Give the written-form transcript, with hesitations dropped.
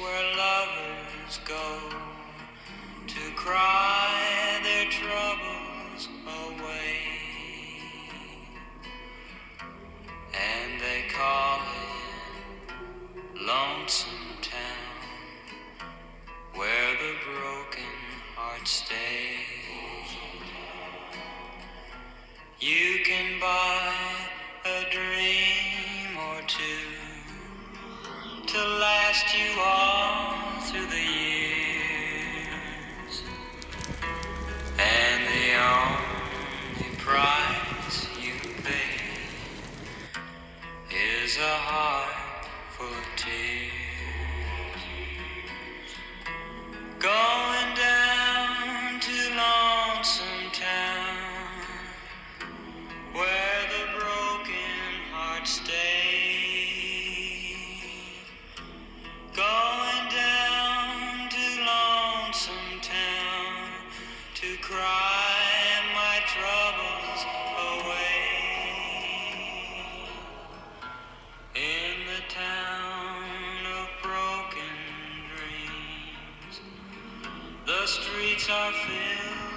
where lovers go to cry their troubles away, and they call it Lonesome Town, where the broken hearts stay. You can buy a dream or two to last you all through the years, and the only price you pay is a heart full of tears. Going down to Lonesome Town, where the broken hearts stay. Going down to Lonesome Town to cry my troubles away. In the town of broken dreams, the streets are filled